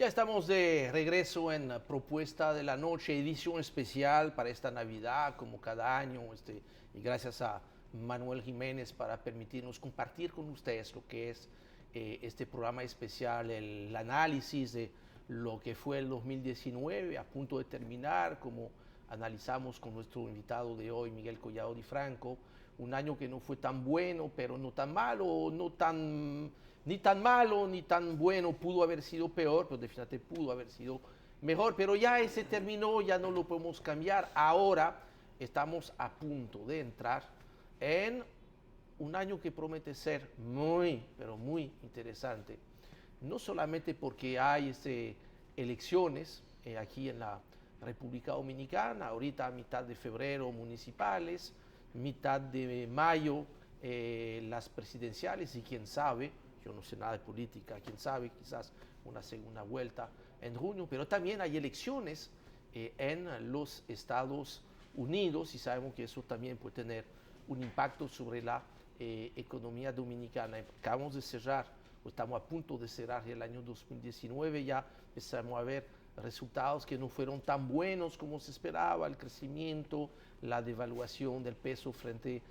Ya estamos de regreso en Propuesta de la Noche, edición especial para esta Navidad, como cada año. Y gracias a Manuel Jiménez para permitirnos compartir con ustedes lo que es este programa especial, el análisis de lo que fue el 2019, a punto de terminar, como analizamos con nuestro invitado de hoy, Miguel Collado Di Franco. Un año que no fue tan bueno, pero no tan malo, ni tan malo, ni tan bueno. Pudo haber sido peor, pero definitivamente pudo haber sido mejor. Pero ya ese terminó, ya no lo podemos cambiar. Ahora estamos a punto de entrar en un año que promete ser muy, pero muy interesante. No solamente porque hay elecciones aquí en la República Dominicana, ahorita a mitad de febrero municipales, mitad de mayo las presidenciales y quién sabe, yo no sé nada de política, quién sabe, quizás una segunda vuelta en junio, pero también hay elecciones en los Estados Unidos y sabemos que eso también puede tener un impacto sobre la economía dominicana. Acabamos de cerrar, o estamos a punto de cerrar el año 2019, ya empezamos a ver resultados que no fueron tan buenos como se esperaba, el crecimiento, la devaluación del peso frente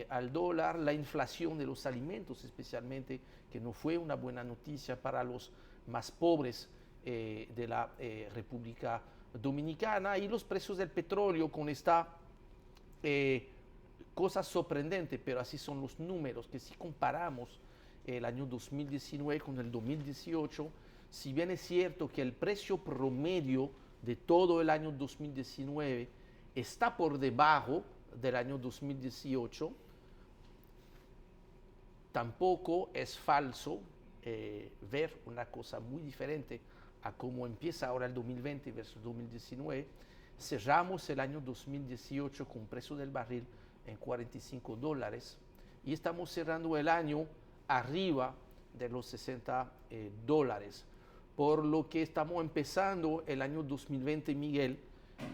al dólar, la inflación de los alimentos especialmente, que no fue una buena noticia para los más pobres de la República Dominicana, y los precios del petróleo con esta cosa sorprendente, pero así son los números, que si comparamos el año 2019 con el 2018, si bien es cierto que el precio promedio de todo el año 2019 está por debajo del año 2018, tampoco es falso ver una cosa muy diferente a cómo empieza ahora el 2020 versus 2019. Cerramos el año 2018 con un precio del barril en $45 y estamos cerrando el año arriba de los $60, por lo que estamos empezando el año 2020, Miguel,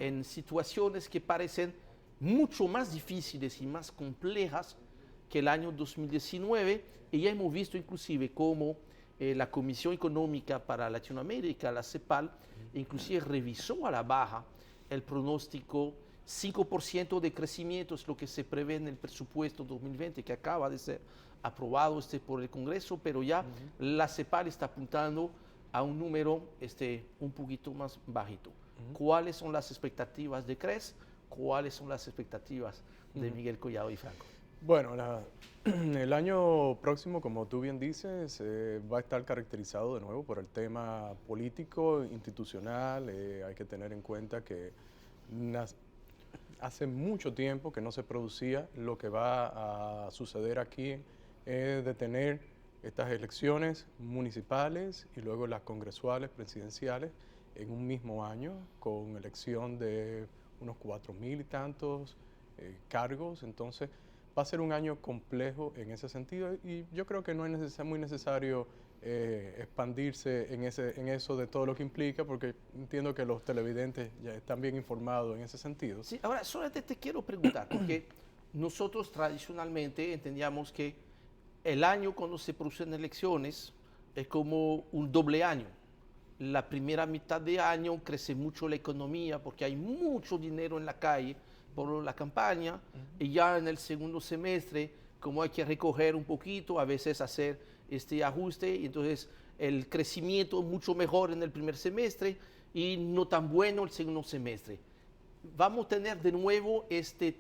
en situaciones que parecen mucho más difíciles y más complejas que el año 2019, y ya hemos visto inclusive cómo la Comisión Económica para Latinoamérica, la CEPAL, inclusive revisó a la baja el pronóstico. 5% de crecimiento es lo que se prevé en el presupuesto 2020 que acaba de ser aprobado por el Congreso, pero ya la CEPAL está apuntando a un número un poquito más bajito. ¿Cuáles son las expectativas de CRES? ¿Cuáles son las expectativas de Miguel Collado Di Franco? Bueno, el año próximo, como tú bien dices, va a estar caracterizado de nuevo por el tema político, institucional. Hay que tener en cuenta que hace mucho tiempo que no se producía lo que va a suceder aquí, de tener estas elecciones municipales y luego las congresuales, presidenciales, en un mismo año, con elección de unos 4.000 y tantos cargos. Entonces, va a ser un año complejo en ese sentido y yo creo que no es muy necesario expandirse en eso de todo lo que implica, porque entiendo que los televidentes ya están bien informados en ese sentido. Sí, ahora solamente te quiero preguntar, porque nosotros tradicionalmente entendíamos que el año cuando se producen elecciones es como un doble año. La primera mitad de año crece mucho la economía porque hay mucho dinero en la calle por la campaña, y ya en el segundo semestre, como hay que recoger un poquito, a veces hacer este ajuste, y entonces el crecimiento mucho mejor en el primer semestre y no tan bueno el segundo semestre. ¿Vamos a tener de nuevo este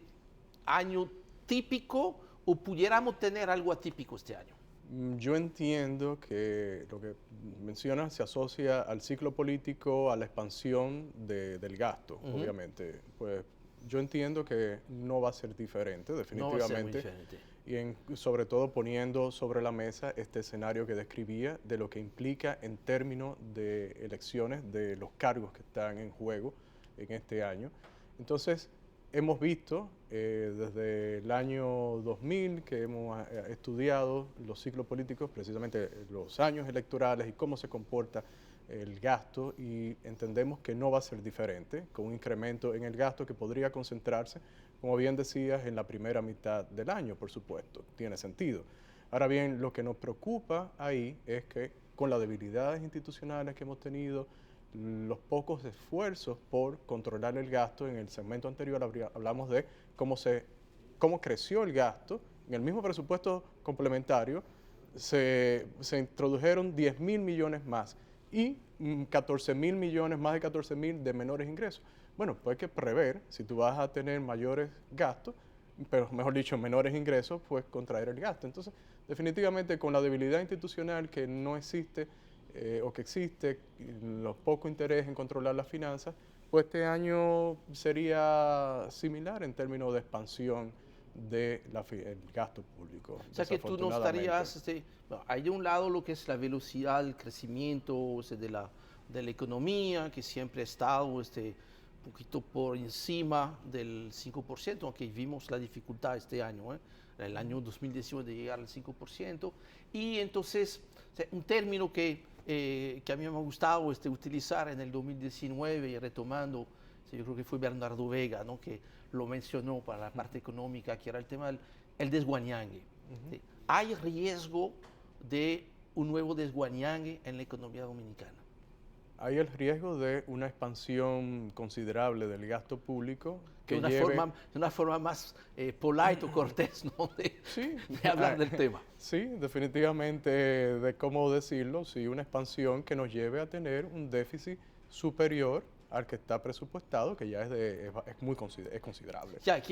año típico o pudiéramos tener algo atípico este año? Yo entiendo que lo que mencionas se asocia al ciclo político, a la expansión del gasto, obviamente. Pues yo entiendo que no va a ser diferente, No va a ser muy definitivamente. diferente. Y sobre todo poniendo sobre la mesa este escenario que describía de lo que implica en términos de elecciones, de los cargos que están en juego en este año. Entonces, hemos visto desde el año 2000 que hemos estudiado los ciclos políticos, precisamente los años electorales y cómo se comporta el gasto, y entendemos que no va a ser diferente, con un incremento en el gasto que podría concentrarse, como bien decías, en la primera mitad del año, por supuesto, tiene sentido. Ahora bien, lo que nos preocupa ahí es que con las debilidades institucionales que hemos tenido, los pocos esfuerzos por controlar el gasto. En el segmento anterior hablamos de cómo creció el gasto. En el mismo presupuesto complementario se introdujeron 10.000 millones más y 14.000 millones, más de 14.000 de menores ingresos. Bueno, pues hay que prever, si tú vas a tener mayores gastos, pero mejor dicho, menores ingresos, pues contraer el gasto. Entonces, definitivamente con la debilidad institucional que no existe o que existe, los poco interés en controlar las finanzas, pues este año sería similar en términos de expansión del gasto público. O sea que tú no estarías, bueno, hay de un lado lo que es la velocidad del crecimiento de la economía, que siempre ha estado un poquito por encima del 5%, aunque vimos la dificultad este año, el año 2019 de llegar al 5%. Y entonces, o sea, un término que a mí me ha gustado utilizar en el 2019 y retomando, yo creo que fue Bernardo Vega, ¿no?, que lo mencionó para la parte económica, que era el tema del desguañangue. ¿Sí? ¿Hay riesgo de un nuevo desguañangue en la economía dominicana? Hay el riesgo de una expansión considerable del gasto público que de una forma más polite o cortés, ¿no?, sí, de hablar del tema. Sí, definitivamente, de cómo decirlo, sí, una expansión que nos lleve a tener un déficit superior al que está presupuestado, que ya es considerable. O sea,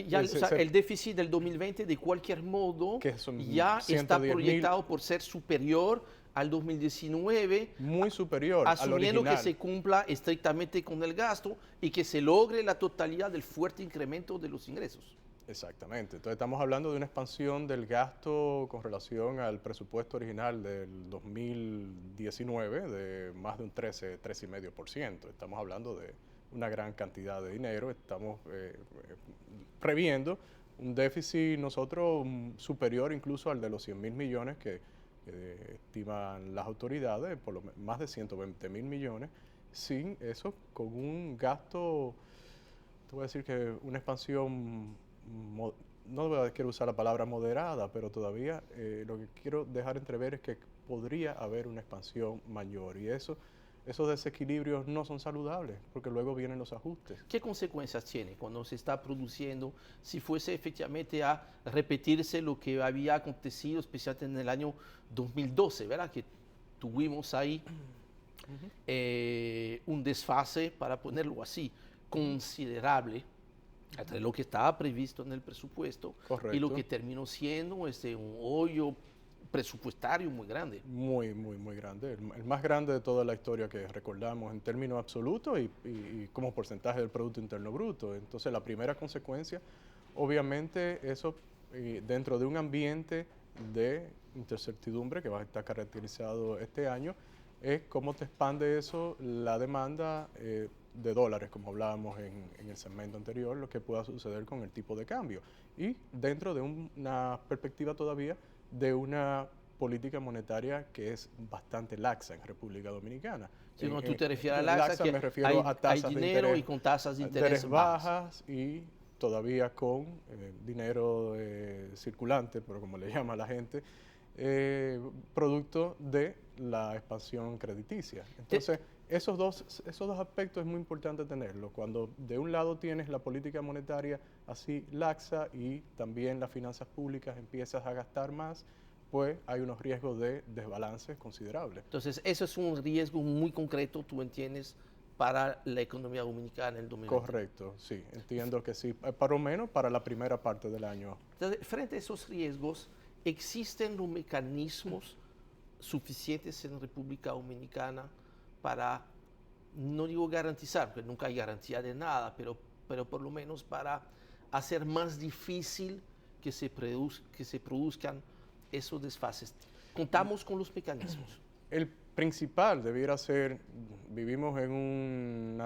el déficit del 2020, de cualquier modo, ya está proyectado por ser superior al 2019. Muy superior al original. Asumiendo que se cumpla estrictamente con el gasto y que se logre la totalidad del fuerte incremento de los ingresos. Exactamente. Entonces estamos hablando de una expansión del gasto con relación al presupuesto original del 2019 de más de un 13,5%. Estamos hablando de una gran cantidad de dinero. Estamos previendo un déficit nosotros superior incluso al de los 100.000 millones que estiman las autoridades, por lo más de 120.000 millones, sin eso, con un gasto, te voy a decir que una expansión, no quiero usar la palabra moderada, pero todavía lo que quiero dejar entrever es que podría haber una expansión mayor y esos desequilibrios no son saludables porque luego vienen los ajustes. ¿Qué consecuencias tiene cuando se está produciendo, si fuese efectivamente a repetirse lo que había acontecido, especialmente en el año 2012, ¿verdad? Que tuvimos ahí un desfase, para ponerlo así, considerable entre lo que estaba previsto en el presupuesto. Correcto. Y lo que terminó siendo un hoyo presupuestario muy grande. Muy, muy, muy grande. El más grande de toda la historia que recordamos en términos absolutos y como porcentaje del Producto Interno Bruto. Entonces, la primera consecuencia, obviamente, eso dentro de un ambiente de incertidumbre que va a estar caracterizado este año, es cómo te expande eso la demanda de dólares, como hablábamos en el segmento anterior, lo que pueda suceder con el tipo de cambio. Y dentro de una perspectiva todavía de una política monetaria que es bastante laxa en República Dominicana. Si no, tú te refieres a laxa, que me refiero a tasas hay dinero de interés, y con tasas de interés bajas y todavía con dinero circulante, pero como le llama la gente, producto de la expansión crediticia. Entonces, esos dos aspectos es muy importante tenerlo. Cuando de un lado tienes la política monetaria así laxa y también las finanzas públicas empiezas a gastar más, pues hay unos riesgos de desbalance considerables. Entonces, eso es un riesgo muy concreto, tú entiendes, para la economía dominicana en el 2020. Correcto, sí, entiendo que sí, por lo menos para la primera parte del año. Entonces, frente a esos riesgos, ¿existen los mecanismos suficientes en República Dominicana para, no digo garantizar, porque nunca hay garantía de nada, pero por lo menos para hacer más difícil que se produzcan esos desfases? ¿Contamos con los mecanismos? El principal debiera ser, vivimos en un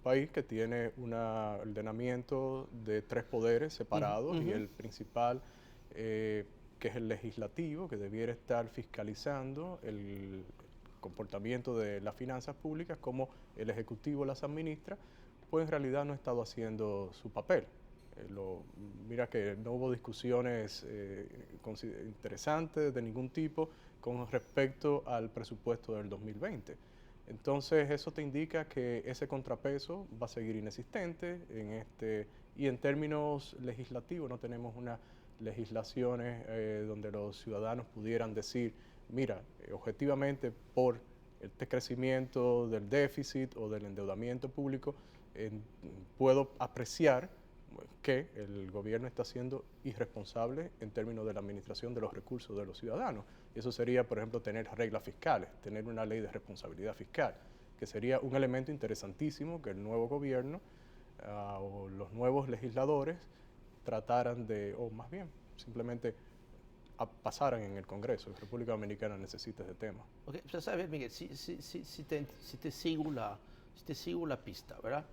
país que tiene un ordenamiento de 3 poderes separados y el principal, que es el legislativo, que debiera estar fiscalizando el comportamiento de las finanzas públicas, como el ejecutivo las administra, pues en realidad no ha estado haciendo su papel. Mira que no hubo discusiones interesantes de ningún tipo con respecto al presupuesto del 2020. Entonces, eso te indica que ese contrapeso va a seguir inexistente y en términos legislativos no tenemos unas legislaciones donde los ciudadanos pudieran decir, mira, objetivamente por este crecimiento del déficit o del endeudamiento público, puedo apreciar que el gobierno está siendo irresponsable en términos de la administración de los recursos de los ciudadanos. Y eso sería, por ejemplo, tener reglas fiscales, tener una ley de responsabilidad fiscal, que sería un elemento interesantísimo que el nuevo gobierno o los nuevos legisladores trataran de, o más bien, simplemente pasaran en el Congreso. La República Dominicana necesita ese tema. Ok, pues a ver, Miguel, si te sigo la pista, ¿verdad?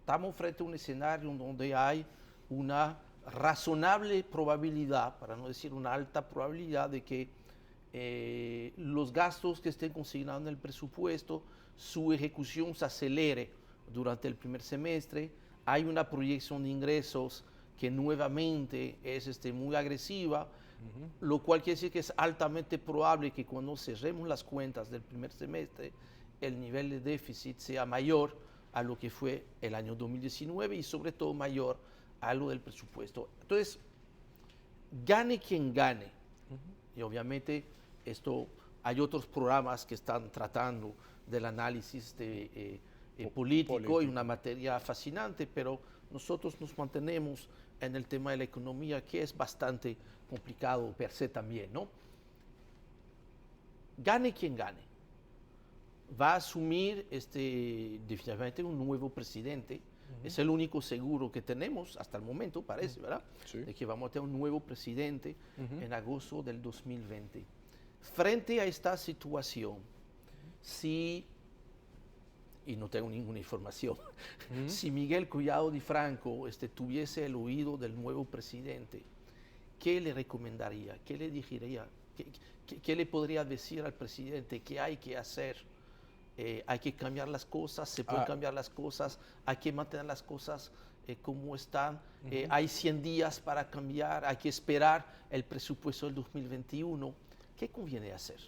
Estamos frente a un escenario donde hay una razonable probabilidad, para no decir una alta probabilidad, de que los gastos que estén consignados en el presupuesto, su ejecución se acelere durante el primer semestre. Hay una proyección de ingresos que nuevamente es muy agresiva, lo cual quiere decir que es altamente probable que cuando cerremos las cuentas del primer semestre, el nivel de déficit sea mayor a lo que fue el año 2019 y sobre todo mayor a lo del presupuesto. Entonces, gane quien gane, y obviamente hay otros programas que están tratando del análisis político y una materia fascinante, pero nosotros nos mantenemos en el tema de la economía, que es bastante complicado per se también, ¿no? Gane quien gane, va a asumir definitivamente un nuevo presidente. Es el único seguro que tenemos hasta el momento, parece, ¿verdad? Sí. De que vamos a tener un nuevo presidente en agosto del 2020. Frente a esta situación, si, y no tengo ninguna información, si Miguel Collado Di Franco tuviese el oído del nuevo presidente, ¿qué le recomendaría? ¿Qué le diría? ¿Qué le podría decir al presidente? ¿Qué hay que hacer? Hay que cambiar las cosas, se pueden cambiar las cosas, hay que mantener las cosas como están, hay 100 días para cambiar, hay que esperar el presupuesto del 2021. ¿Qué conviene hacer?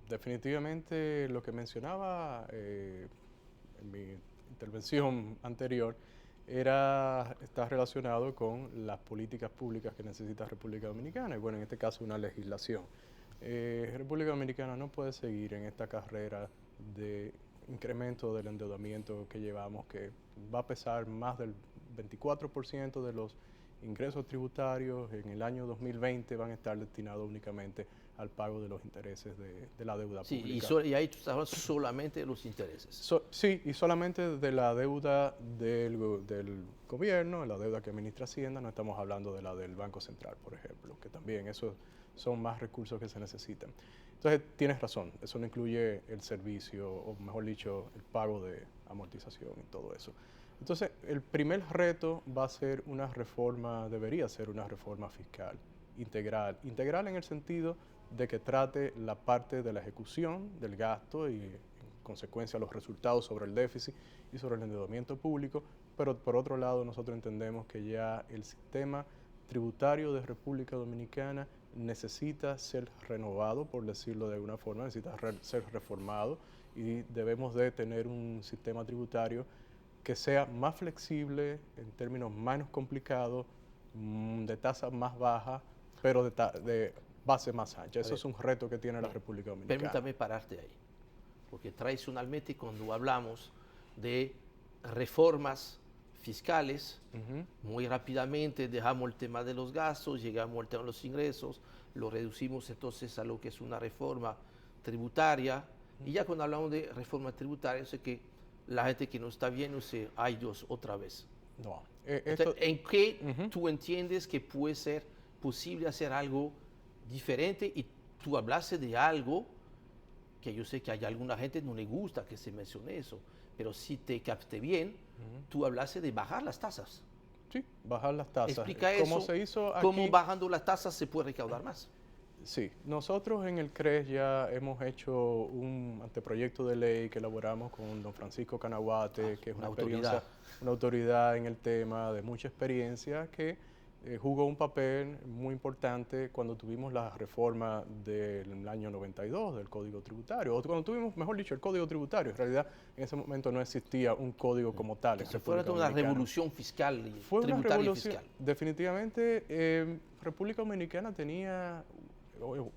Definitivamente lo que mencionaba en mi intervención anterior está relacionado con las políticas públicas que necesita República Dominicana y bueno, en este caso una legislación. República Dominicana no puede seguir en esta carrera de incremento del endeudamiento que llevamos, que va a pesar más del 24% de los ingresos tributarios en el año 2020 van a estar destinados únicamente al pago de los intereses de la deuda pública. Y ahí tú estás hablando solamente de los intereses. Sí, y solamente de la deuda del gobierno, la deuda que administra Hacienda, no estamos hablando de la del Banco Central, por ejemplo, que también esos son más recursos que se necesitan. Entonces, tienes razón, eso no incluye el servicio, o mejor dicho, el pago de amortización y todo eso. Entonces, el primer reto va a ser debería ser una reforma fiscal integral. Integral en el sentido de que trate la parte de la ejecución del gasto y en consecuencia los resultados sobre el déficit y sobre el endeudamiento público, pero por otro lado nosotros entendemos que ya el sistema tributario de República Dominicana necesita ser renovado, por decirlo de alguna forma, necesita ser reformado y debemos de tener un sistema tributario que sea más flexible, en términos menos complicados, de tasa más baja, pero de base más ancha. Eso es un reto que tiene la República Dominicana. Permítame pararte ahí, porque tradicionalmente cuando hablamos de reformas fiscales, muy rápidamente dejamos el tema de los gastos, llegamos al tema de los ingresos, lo reducimos entonces a lo que es una reforma tributaria, y ya cuando hablamos de reforma tributaria, sé que la gente que no está viendo dice, ay Dios, otra vez. No. Entonces, ¿en qué tú entiendes que puede ser posible hacer algo diferente? Y tú hablaste de algo que yo sé que hay alguna gente que no le gusta que se mencione eso, pero si te capté bien, tú hablaste de bajar las tasas. Sí, bajar las tasas. Explica ¿Cómo eso, se hizo aquí? cómo bajando las tasas se puede recaudar más. Sí, nosotros en el CRES ya hemos hecho un anteproyecto de ley que elaboramos con don Francisco Canaguate, que es una autoridad en el tema, de mucha experiencia, que jugó un papel muy importante cuando tuvimos la reforma del año 92 del Código Tributario, o cuando tuvimos, mejor dicho, el Código Tributario. En realidad, en ese momento no existía un código como tal en Se fue República una Dominicana. revolución fiscal y Fue una tributaria y revolución, fiscal. definitivamente. República Dominicana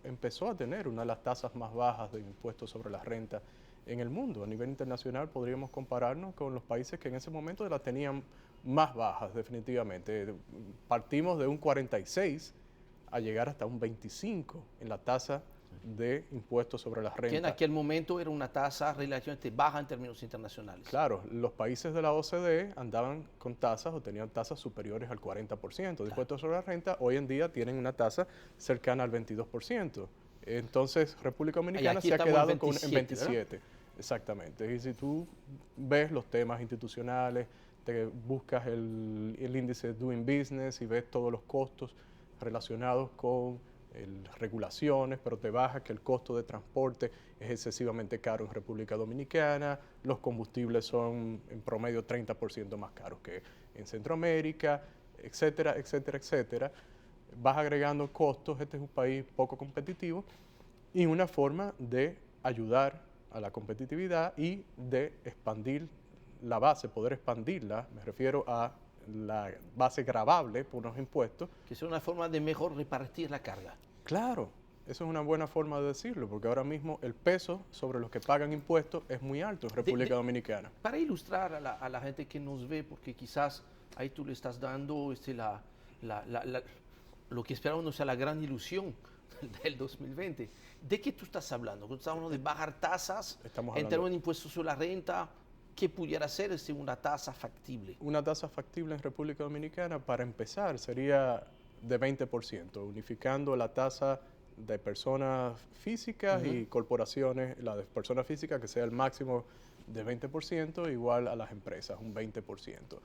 empezó a tener una de las tasas más bajas de impuestos sobre la renta en el mundo. A nivel internacional podríamos compararnos con los países que en ese momento la tenían más bajas, definitivamente. Partimos de un 46 a llegar hasta un 25 en la tasa de impuestos sobre la renta. Que en aquel momento era una tasa relativamente baja en términos internacionales. Claro, los países de la OCDE andaban con tasas o tenían tasas superiores al 40% de impuestos sobre la renta. Hoy en día tienen una tasa cercana al 22%. Entonces, República Dominicana se ha quedado en 27. Exactamente. Y si tú ves los temas institucionales, te buscas el índice Doing Business y ves todos los costos relacionados con regulaciones, pero te baja que el costo de transporte es excesivamente caro en República Dominicana, los combustibles son en promedio 30% más caros que en Centroamérica, etcétera, etcétera, etcétera. Vas agregando costos, este es un país poco competitivo y una forma de ayudar a la competitividad y de expandir la base, poder expandirla, me refiero a la base gravable por los impuestos. Que es una forma de mejor repartir la carga. Claro, eso es una buena forma de decirlo, porque ahora mismo el peso sobre los que pagan impuestos es muy alto en República Dominicana. Para ilustrar a la gente que nos ve, porque quizás ahí tú le estás dando lo que esperamos no sea la gran ilusión del 2020. ¿De qué tú estás hablando? Cuando estamos hablando de bajar tasas, en términos de impuestos sobre la renta, ¿qué pudiera ser una tasa factible? Una tasa factible en República Dominicana, para empezar, sería de 20%, unificando la tasa de personas físicas y corporaciones, la de personas físicas que sea el máximo de 20%, igual a las empresas, un 20%.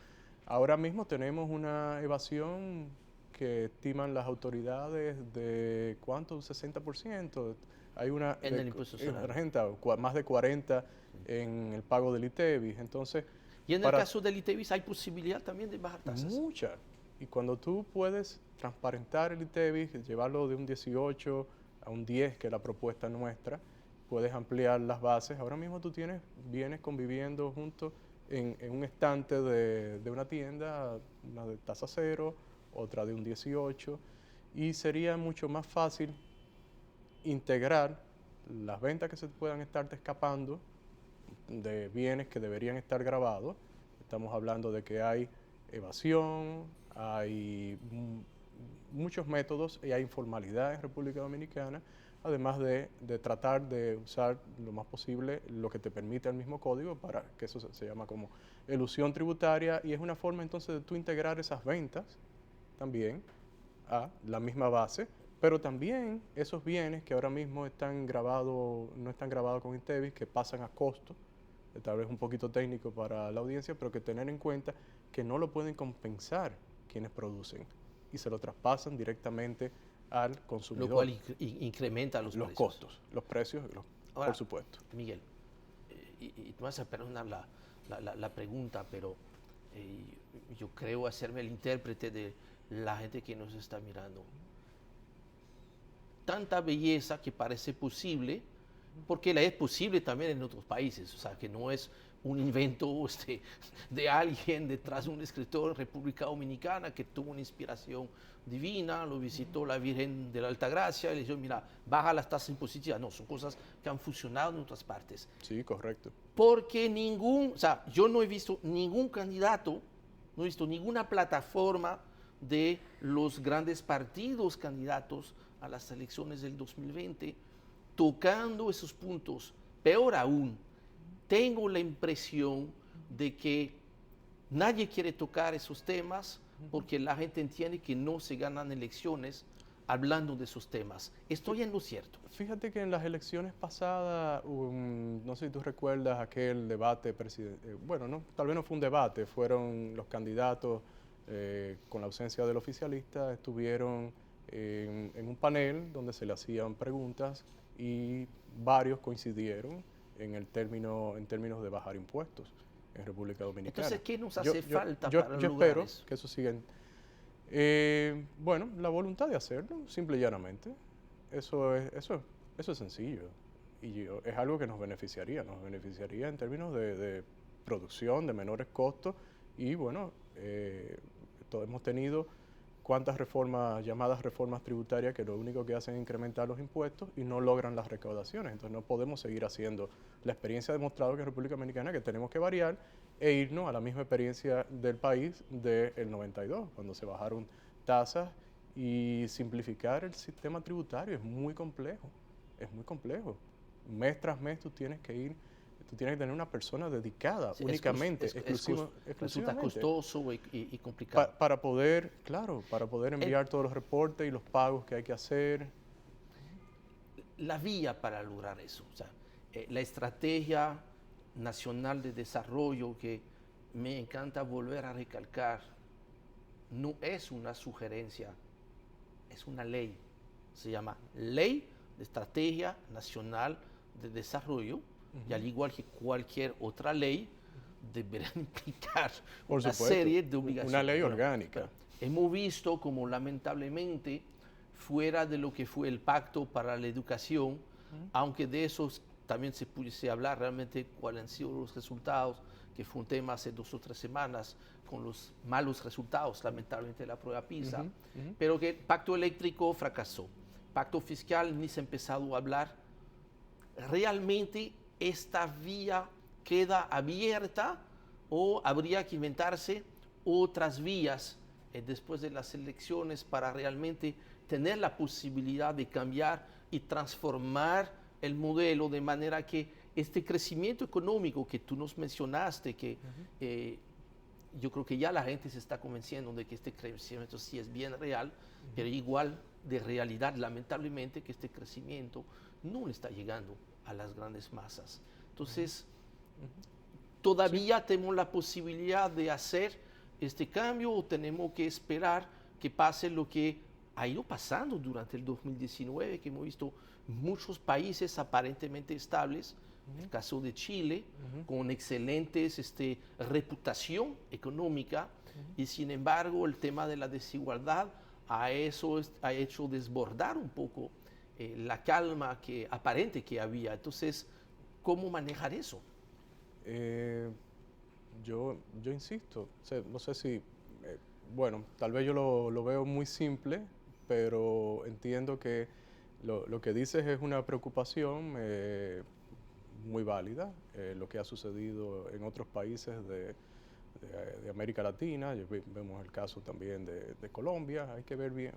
Ahora mismo tenemos una evasión que estiman las autoridades de ¿cuánto? Un 60%. Hay una en el impuesto sobre la renta, más de 40% en el pago del ITEVIS. Entonces, y en el caso del ITEVIS hay posibilidad también de bajar tasas. Mucha. Y cuando tú puedes transparentar el ITEVIS, llevarlo de un 18 a un 10, que es la propuesta nuestra, puedes ampliar las bases. Ahora mismo tú vienes conviviendo juntos en un estante de una tienda, una de tasa cero, otra de un 18, y sería mucho más fácil integrar las ventas que se puedan estarte escapando de bienes que deberían estar grabados. Estamos hablando de que hay evasión, hay muchos métodos y hay informalidad en República Dominicana, además de tratar de usar lo más posible lo que te permite el mismo código, para que eso se llama como elusión tributaria, y es una forma entonces de tú integrar esas ventas también a la misma base, pero también esos bienes que ahora mismo no están grabados con ITEVIS, que pasan a costo, tal vez un poquito técnico para la audiencia, pero que tener en cuenta que no lo pueden compensar quienes producen y se lo traspasan directamente al consumidor. Lo cual incrementa los precios. Costos, los precios, Ahora, por supuesto. Miguel, y tú vas a perdonar la pregunta, pero yo creo hacerme el intérprete de la gente que nos está mirando. Tanta belleza que parece posible, porque la es posible también en otros países, o sea, que no es un invento de alguien detrás de un escritor en República Dominicana que tuvo una inspiración divina, lo visitó la Virgen de la Altagracia y le dijo, mira, baja las tasas impositivas. No, son cosas que han funcionado en otras partes. Sí, correcto. Porque yo no he visto ningún candidato, no he visto ninguna plataforma de los grandes partidos candidatos a las elecciones del 2020 tocando esos puntos. Peor aún, tengo la impresión de que nadie quiere tocar esos temas porque la gente entiende que no se ganan elecciones hablando de esos temas. ¿Estoy en lo cierto? Fíjate que en las elecciones pasadas, no sé si tú recuerdas aquel debate presidencial, bueno, no, tal vez no fue un debate, fueron los candidatos con la ausencia del oficialista, estuvieron en un panel donde se le hacían preguntas y varios coincidieron en términos de bajar impuestos en República Dominicana. Entonces, ¿qué nos hace falta para yo lograr espero eso? que eso siga. Bueno, la voluntad de hacerlo, simple y llanamente. Eso es sencillo. Es algo que nos beneficiaría en términos de producción, de menores costos. Y bueno, hemos tenido cuántas reformas, llamadas reformas tributarias, que lo único que hacen es incrementar los impuestos y no logran las recaudaciones. Entonces no podemos seguir haciendo. La experiencia ha demostrado que en República Dominicana que tenemos que variar e irnos a la misma experiencia del país del 92, cuando se bajaron tasas, y simplificar el sistema tributario es muy complejo, es muy complejo. Mes tras mes tú tienes que tener una persona dedicada únicamente, resulta exclusivamente. costoso y complicado. Para poder, claro, para poder enviar todos los reportes y los pagos que hay que hacer. La vía para lograr eso, o sea, la estrategia nacional de desarrollo, que me encanta volver a recalcar, no es una sugerencia, es una ley. Se llama Ley de Estrategia Nacional de Desarrollo, y al igual que cualquier otra ley, deberá implicar una serie de obligaciones. Una ley orgánica. Hemos visto como lamentablemente, fuera de lo que fue el Pacto para la Educación, aunque de esos también se pudiese hablar realmente cuáles han sido los resultados, que fue un tema hace 2 o 3 semanas, con los malos resultados, lamentablemente, de la prueba PISA, pero que el pacto eléctrico fracasó. Pacto fiscal ni se ha empezado a hablar. ¿Realmente esta vía queda abierta o habría que inventarse otras vías después de las elecciones para realmente tener la posibilidad de cambiar y transformar el modelo de manera que este crecimiento económico que tú nos mencionaste, que yo creo que ya la gente se está convenciendo de que este crecimiento sí es bien real, pero igual de realidad, lamentablemente, que este crecimiento no le está llegando a las grandes masas. Entonces, ¿todavía tenemos la posibilidad de hacer este cambio o tenemos que esperar que pase lo que ha ido pasando durante el 2019, que hemos visto muchos países aparentemente estables, el caso de Chile, con excelentes reputación económica, y sin embargo el tema de la desigualdad ha hecho desbordar un poco la calma aparente que había. Entonces, ¿cómo manejar eso? Yo insisto, no sé si, bueno, tal vez yo lo veo muy simple, pero entiendo que lo que dices es una preocupación muy válida, lo que ha sucedido en otros países de América Latina. Vemos el caso también de Colombia. Hay que ver bien,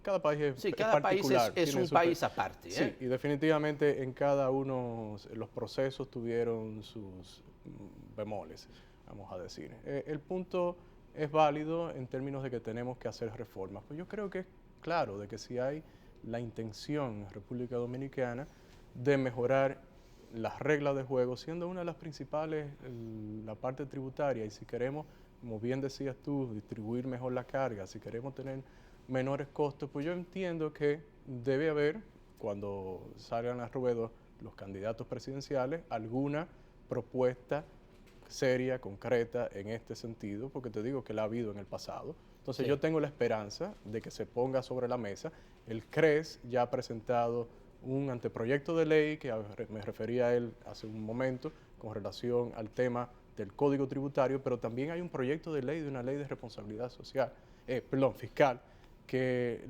cada país es cada particular, país es un país aparte. Sí, y definitivamente en cada uno los procesos tuvieron sus bemoles, vamos a decir. El punto es válido en términos de que tenemos que hacer reformas. Pues yo creo que es claro de que si hay la intención en República Dominicana de mejorar las reglas de juego, siendo una de las principales la parte tributaria, y si queremos, como bien decías tú, distribuir mejor la carga, si queremos tener menores costos, pues yo entiendo que debe haber, cuando salgan a ruedo los candidatos presidenciales, alguna propuesta seria, concreta en este sentido, porque te digo que la ha habido en el pasado. Entonces yo tengo la esperanza de que se ponga sobre la mesa. El CRES ya ha presentado un anteproyecto de ley, que me refería a él hace un momento, con relación al tema del Código Tributario, pero también hay un proyecto de ley, de una ley de responsabilidad fiscal, que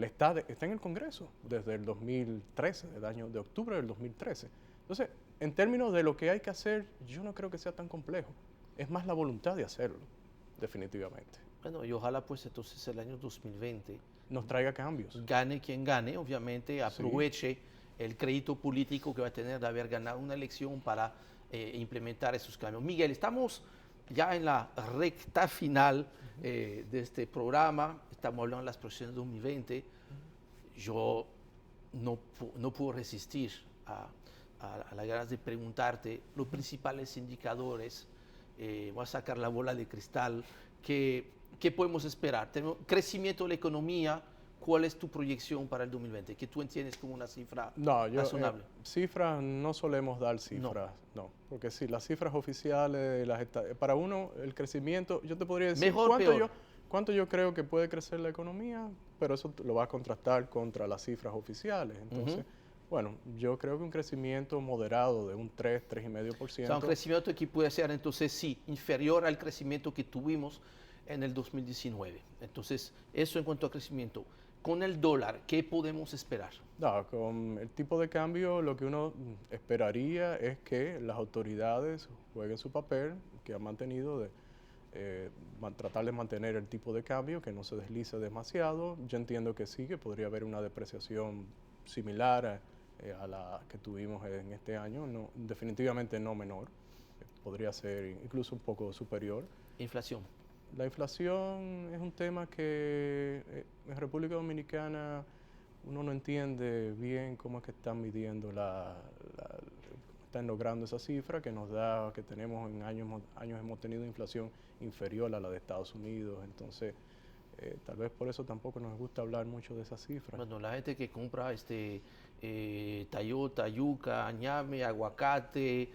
está en el Congreso desde el 2013, de octubre del 2013. Entonces, en términos de lo que hay que hacer, yo no creo que sea tan complejo. Es más la voluntad de hacerlo, definitivamente. Bueno, y ojalá pues entonces el año 2020 nos traiga cambios. Gane quien gane, obviamente aproveche el crédito político que va a tener de haber ganado una elección para implementar esos cambios. Miguel, estamos ya en la recta final de este programa, estamos hablando de las proyecciones de 2020. Yo no puedo resistir a las ganas de preguntarte los principales indicadores. Voy a sacar la bola de cristal. ¿Qué podemos esperar? Tenemos crecimiento de la economía. ¿Cuál es tu proyección para el 2020? ¿Que tú entiendes como una cifra razonable? Cifras no solemos dar cifras, no. Porque sí, las cifras oficiales, para uno, el crecimiento, yo te podría decir mejor, peor. ¿Cuánto yo creo que puede crecer la economía? Pero eso lo va a contrastar contra las cifras oficiales. Entonces, bueno, yo creo que un crecimiento moderado de un 3, 3,5%. O sea, un crecimiento que puede ser entonces sí, inferior al crecimiento que tuvimos en el 2019. Entonces, eso en cuanto a crecimiento. Con el dólar, ¿qué podemos esperar? No, con el tipo de cambio lo que uno esperaría es que las autoridades jueguen su papel que han mantenido de tratar de mantener el tipo de cambio, que no se deslice demasiado. Yo entiendo que sí, que podría haber una depreciación similar a la que tuvimos en este año, no, definitivamente no menor, podría ser incluso un poco superior. Inflación. La inflación es un tema que en República Dominicana uno no entiende bien cómo es que están midiendo están logrando esa cifra que nos da, que tenemos en años hemos tenido inflación inferior a la de Estados Unidos, entonces tal vez por eso tampoco nos gusta hablar mucho de esa cifra. Bueno, la gente que compra tayota, yuca, ñame, aguacate,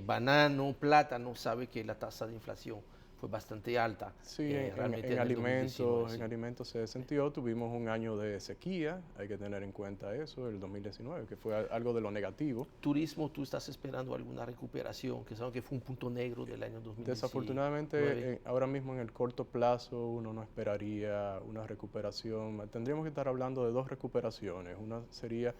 banano, plátano, sabe que la tasa de inflación fue bastante alta. Sí, realmente en alimentos, sí. en alimentos se sintió, tuvimos un año de sequía, hay que tener en cuenta eso, el 2019, que fue algo de lo negativo. Turismo, ¿tú estás esperando alguna recuperación? Que sabes que fue un punto negro del año 2019. Desafortunadamente, ahora mismo en el corto plazo uno no esperaría una recuperación. Tendríamos que estar hablando de dos recuperaciones. Una sería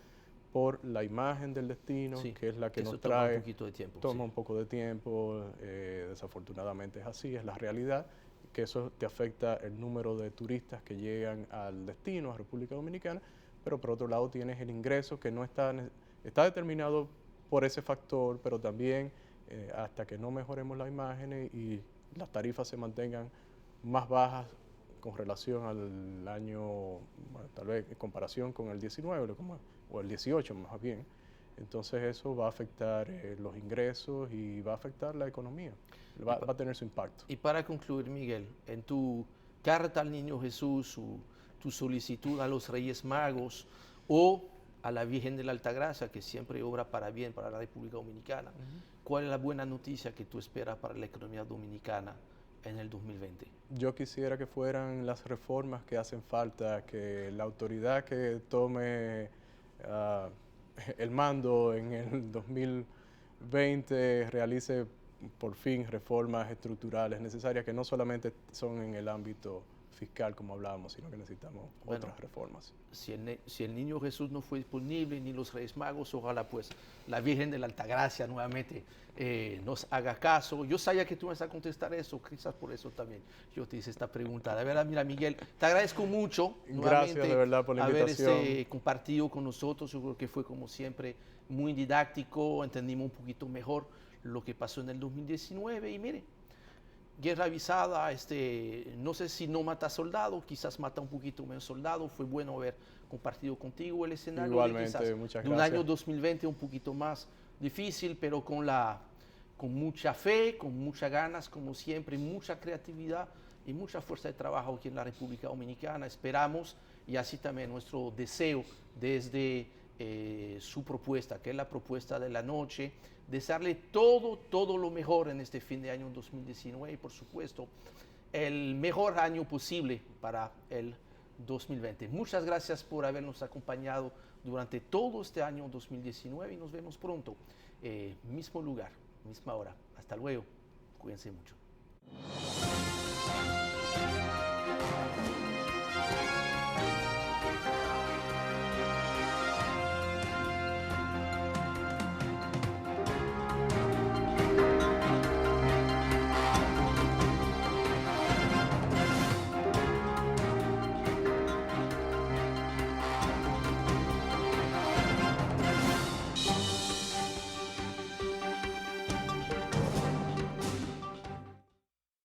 por la imagen del destino, Sí, que es la que nos toma trae. un poquito de tiempo. Toma Sí. un poco de tiempo, desafortunadamente es así, es la realidad, que eso te afecta el número de turistas que llegan al destino, a República Dominicana, pero por otro lado tienes el ingreso que no está determinado por ese factor, pero también hasta que no mejoremos las imágenes y las tarifas se mantengan más bajas con relación al año, bueno, tal vez en comparación con el 19 o el 18 más bien. Entonces eso va a afectar los ingresos y va a afectar la economía, va a tener su impacto. Y para concluir, Miguel, en tu carta al Niño Jesús, tu solicitud a los Reyes Magos o a la Virgen de la Altagracia, que siempre obra para bien para la República Dominicana, ¿cuál es la buena noticia que tú esperas para la economía dominicana en el 2020? Yo quisiera que fueran las reformas que hacen falta, que la autoridad que tome el mando en el 2020 realice por fin reformas estructurales necesarias que no solamente son en el ámbito fiscal como hablábamos, sino que necesitamos otras reformas. Si el Niño Jesús no fue disponible, ni los Reyes Magos, ojalá pues la Virgen de la Altagracia nuevamente nos haga caso. Yo sabía que tú me vas a contestar eso, quizás por eso también yo te hice esta pregunta. De verdad, mira, Miguel, te agradezco mucho Gracias de verdad por la invitación. Haber compartido con nosotros. Yo creo que fue como siempre muy didáctico, entendimos un poquito mejor lo que pasó en el 2019 y mire, guerra avisada, no sé si no mata soldado, quizás mata un poquito menos soldado. Fue bueno haber compartido contigo el escenario. Igualmente, muchas gracias. De un año 2020 un poquito más difícil, pero con mucha fe, con muchas ganas, como siempre, mucha creatividad y mucha fuerza de trabajo aquí en la República Dominicana. Esperamos, y así también nuestro deseo desde su propuesta, que es la propuesta de la noche, desearle todo lo mejor en este fin de año 2019 y por supuesto el mejor año posible para el 2020. Muchas gracias por habernos acompañado durante todo este año 2019 y nos vemos pronto, mismo lugar, misma hora. Hasta luego, cuídense mucho.